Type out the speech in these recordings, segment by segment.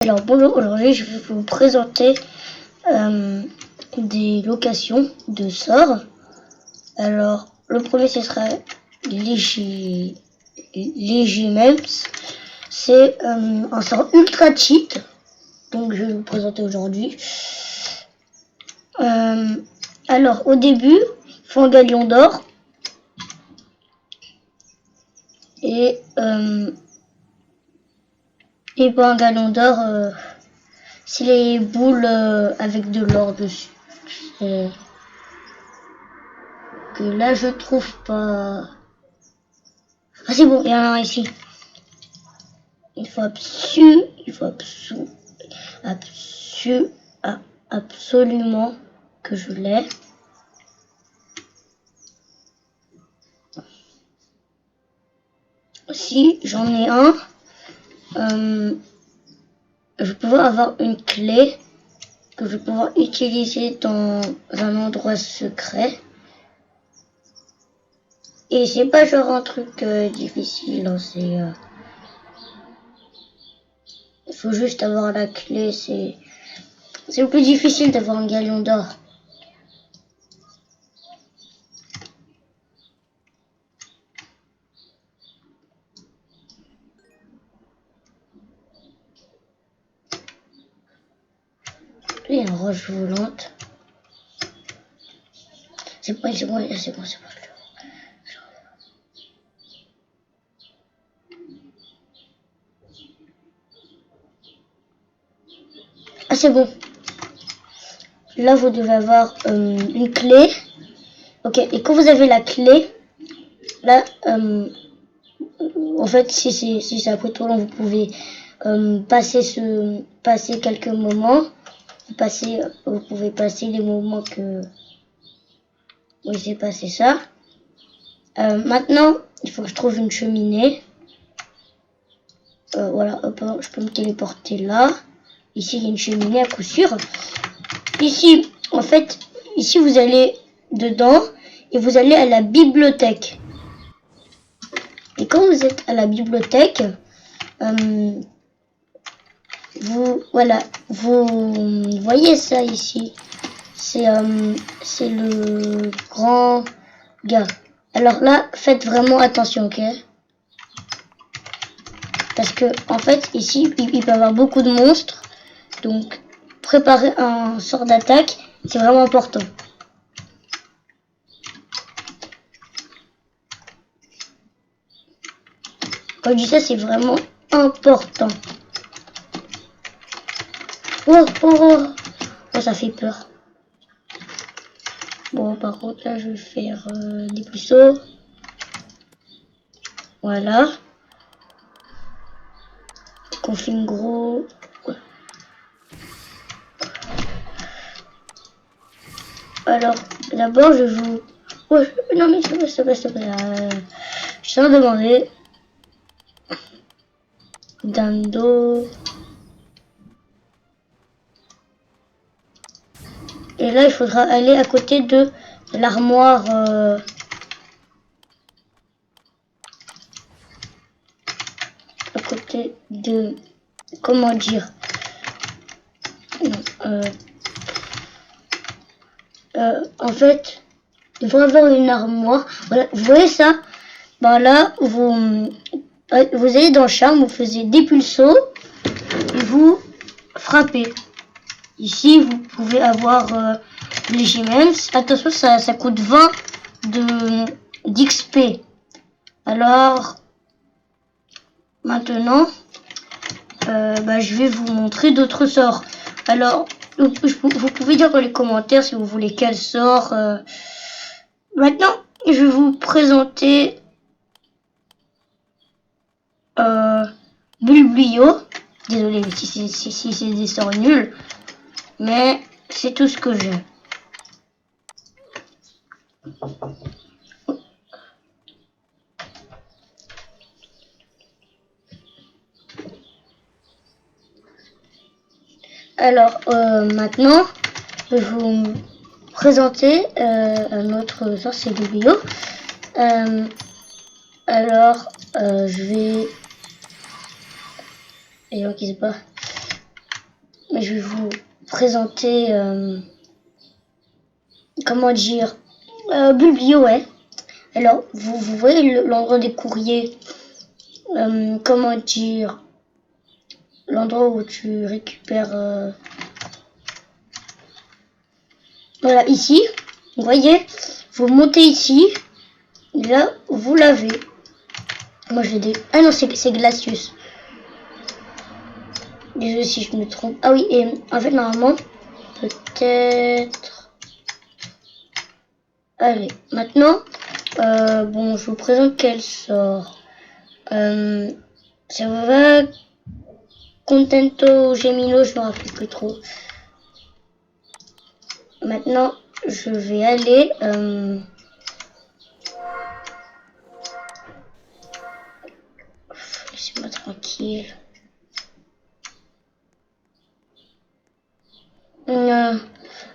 Alors bonjour, aujourd'hui je vais vous présenter des locations de sorts. Alors le premier ce sera Legimems. C'est un sort ultra cheat, donc je vais vous présenter aujourd'hui. Alors au début, il faut un galion d'or et pour un galion d'or, c'est les boules avec de l'or dessus. Que là je trouve pas. Ah c'est bon, il y en a un ici. Il faut absolument que je l'ai. Si j'en ai un, je vais pouvoir avoir une clé que je vais pouvoir utiliser dans un endroit secret. Et c'est pas genre un truc difficile, hein, c'est... il faut juste avoir la clé, c'est le plus difficile d'avoir un galion d'or. Il y a une roche volante. C'est bon. Ah c'est bon. Là vous devez avoir une clé. Ok, et quand vous avez la clé, là, en fait, si c'est après trop long, vous pouvez passer quelques moments. Vous pouvez passer les moments que vous laissez passer ça. Maintenant, il faut que je trouve une cheminée. Voilà, hop, je peux me téléporter là. Ici, il y a une cheminée à coup sûr. Ici, en fait, ici vous allez dedans et vous allez à la bibliothèque. Et quand vous êtes à la bibliothèque, vous voyez ça ici. C'est le grand gars. Alors là, faites vraiment attention, ok? Parce que en fait, ici, il peut y avoir beaucoup de monstres. Donc, préparer un sort d'attaque, c'est vraiment important. Quand je dis ça, c'est vraiment important. Oh, ça fait peur. Bon, par contre, là, je vais faire des puceaux. Voilà. Confine gros. Alors, d'abord, je vous... Oh, non, mais s'il te plaît. Je tiens à demander... Dando... Et là, il faudra aller à côté de l'armoire... à côté de... Comment dire? Non, en fait, il faut avoir une armoire. Voilà, vous voyez ça? Ben là, vous allez dans le charme, vous faisiez des pulsos et vous frappez. Ici, vous pouvez avoir les Gemens. Attention, ça coûte 20 d'XP. Alors, maintenant, je vais vous montrer d'autres sorts. Alors, vous pouvez dire dans les commentaires si vous voulez quel sort. Maintenant, je vais vous présenter Bulblio. Désolé si c'est des sorts nuls, mais c'est tout ce que j'ai. Alors, maintenant, je vais vous présenter un autre sort, c'est Bulblio. Alors, je vais... Et donc, il se bat. je vais vous présenter, comment dire, Bulbio, ouais. Alors, vous voyez l'endroit des courriers, comment dire, l'endroit où tu récupères, voilà, ici, vous voyez, vous montez ici, et là, vous l'avez. Moi, j'ai des... Ah non, c'est Glacius. Désolé si je me trompe. Ah oui, et en fait, normalement, peut-être... Allez, maintenant, bon, je vous présente quel sort. Ça va... Contento, Gemino, je me rappelle plus trop. Maintenant, je vais aller... Laissez-moi tranquille.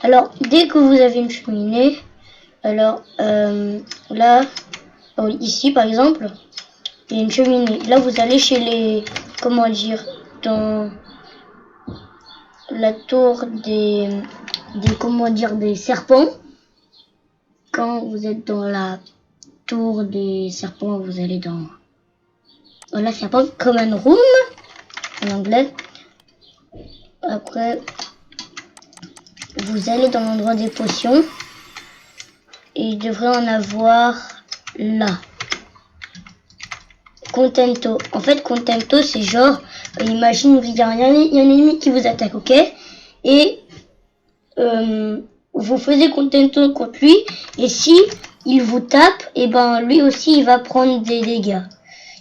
Alors, dès que vous avez une cheminée, alors là, ici par exemple, il y a une cheminée. Là, vous allez chez les, comment dire, dans la tour comment dire, des serpents. Quand vous êtes dans la tour des serpents, vous allez dans la serpent common room en anglais. Après, vous allez dans l'endroit des potions et il devrait en avoir là. Contento. En fait, Contento, c'est genre, imagine, il y a un ennemi qui vous attaque, ok? Et vous faisiez Contento contre lui, et si il vous tape, et ben lui aussi, il va prendre des dégâts.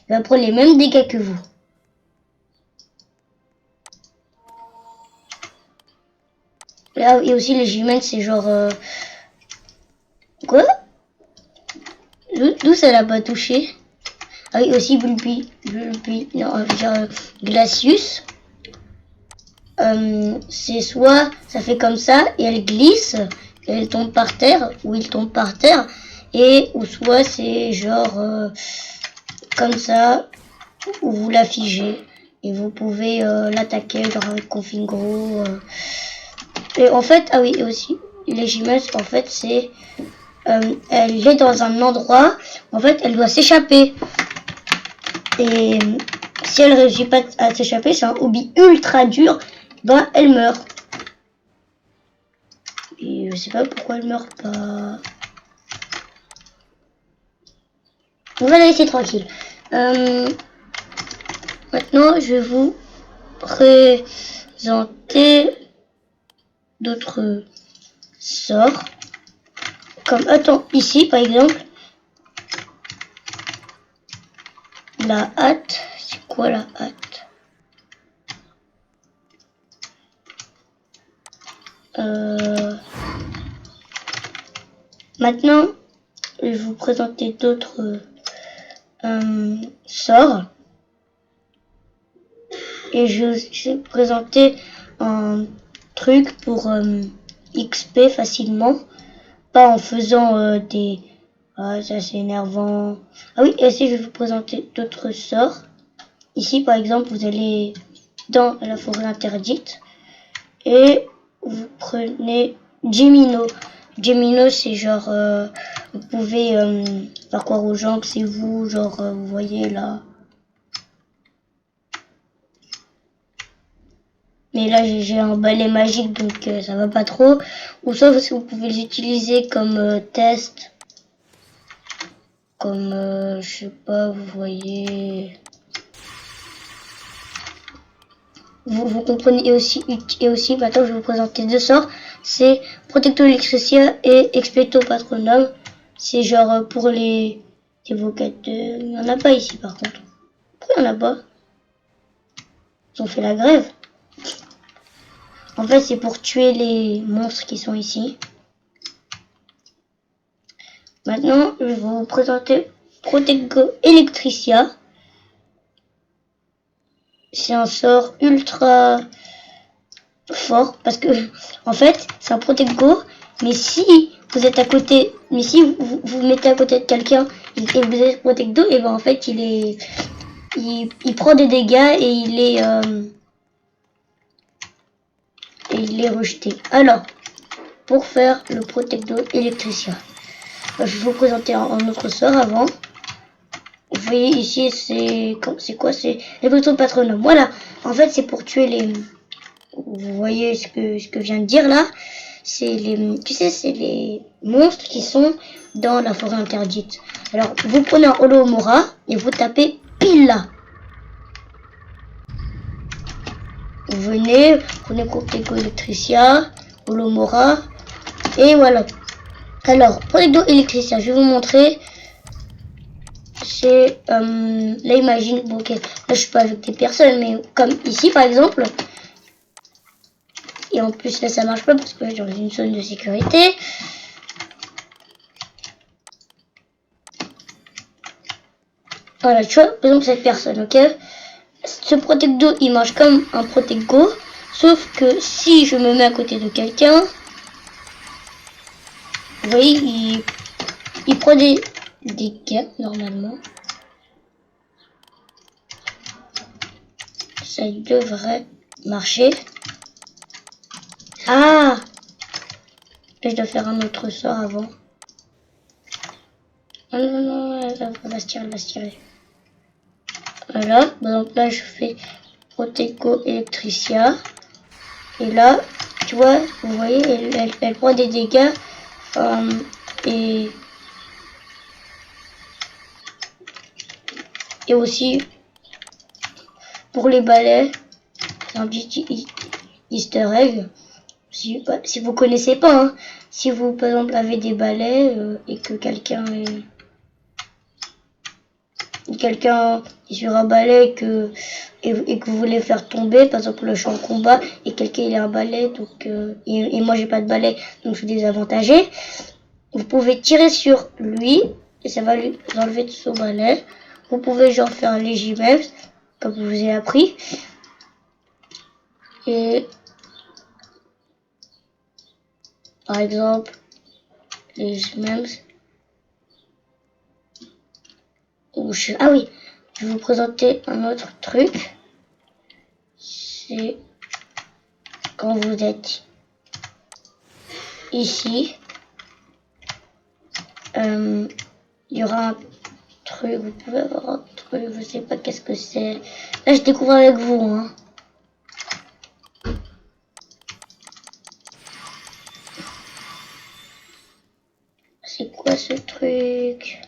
Il va prendre les mêmes dégâts que vous. Là, et aussi les G-Men, c'est genre... Quoi? D'où ça l'a pas touché? Ah oui, aussi Bulbi, non, je veux dire Glacius. C'est soit ça fait comme ça et elle glisse, et elle tombe par terre, ou il tombe par terre, et ou soit c'est genre comme ça, où vous la figez, et vous pouvez l'attaquer genre avec Confingro. Et en fait, ah oui, et aussi, les Gimmels, en fait, c'est... elle est dans un endroit, en fait, elle doit s'échapper. Et si elle réussit pas à s'échapper, c'est un hobby ultra dur, ben elle meurt. Et je sais pas pourquoi elle meurt pas. On va la laisser tranquille. Maintenant, je vais vous présenter d'autres sorts. Comme, attends, ici par exemple, la hâte. C'est quoi la hâte? Maintenant, je vais vous présenter d'autres sorts. Et je vais vous présenter un truc pour XP facilement. Pas en faisant des... Ah, ça c'est énervant. Ah oui, et aussi je vais vous présenter d'autres sorts. Ici par exemple, vous allez dans la forêt interdite. Et vous prenez Gemino. Gemino, c'est genre, vous pouvez faire croire aux gens que c'est vous, genre, vous voyez là. Mais là, j'ai un balai magique, donc ça va pas trop. Ou soit vous pouvez les utiliser comme test. Comme, je sais pas, vous voyez... Vous comprenez, et aussi, maintenant je vais vous présenter deux sorts. C'est Protecto Electricia et Expecto Patronum. C'est genre pour les évocateurs. Il n'y en a pas ici par contre. Pourquoi il n'y en a pas? Ils ont fait la grève. En fait, c'est pour tuer les monstres qui sont ici. Maintenant, je vais vous présenter Protecto Electricia. C'est un sort ultra fort parce que en fait c'est un protecto, mais si vous êtes à côté, mais si vous mettez à côté de quelqu'un et vous êtes protecto, et ben en fait il prend des dégâts et il est et il est rejeté. Alors, pour faire le Protecto Electricia, je vais vous présenter un autre sort avant. Vous voyez ici, c'est quoi? C'est les boutons patronum. Voilà, en fait c'est pour tuer les... Vous voyez ce que je viens de dire là? C'est les... Tu sais, c'est les monstres qui sont dans la forêt interdite. Alors, vous prenez un Olomora et vous tapez pile là. Vous venez, prenez Protecto Electricia, Olomora, et voilà. Alors, Protecto Electricia, je vais vous montrer. C'est là, imagine, bon, ok, là je suis pas avec des personnes, mais comme ici par exemple, et en plus là ça marche pas parce que je suis dans une zone de sécurité. Voilà, tu vois, par exemple cette personne, ok, ce Protecto il marche comme un Protecto, sauf que si je me mets à côté de quelqu'un, vous voyez, il prend des dégâts normalement. Ça devrait marcher. Ah! Je dois faire un autre sort avant. Oh non, non, elle va se tirer, elle va se tirer. Voilà, donc là je fais Protecto Electricia. Et là, tu vois, vous voyez, elle prend des dégâts. Et aussi, pour les balais, c'est un petit easter egg. Si vous connaissez pas, hein, si vous par exemple avez des balais et que quelqu'un est sur un balai et que vous voulez faire tomber, par exemple le champ de combat, et quelqu'un il a un balai, donc et moi j'ai pas de balai, donc je suis désavantagé. Vous pouvez tirer sur lui et ça va lui enlever de son balai. Vous pouvez genre faire un léger même, comme je vous ai appris. Et par exemple, les mêmes. Ah oui, je vais vous présenter un autre truc. C'est quand vous êtes ici, il y aura un truc, vous pouvez avoir un truc, je sais pas qu'est-ce que c'est. Là, je découvre avec vous, hein. C'est quoi ce truc?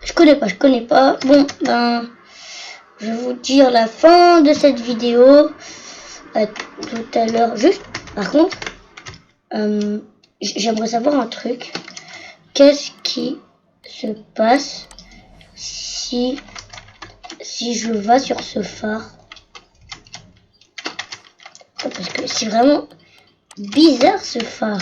Je connais pas. Bon, ben, je vais vous dire la fin de cette vidéo. À tout à l'heure. Juste, par contre, j'aimerais savoir un truc. Qu'est-ce qui se passe si je vais sur ce phare? Parce que c'est vraiment bizarre ce phare.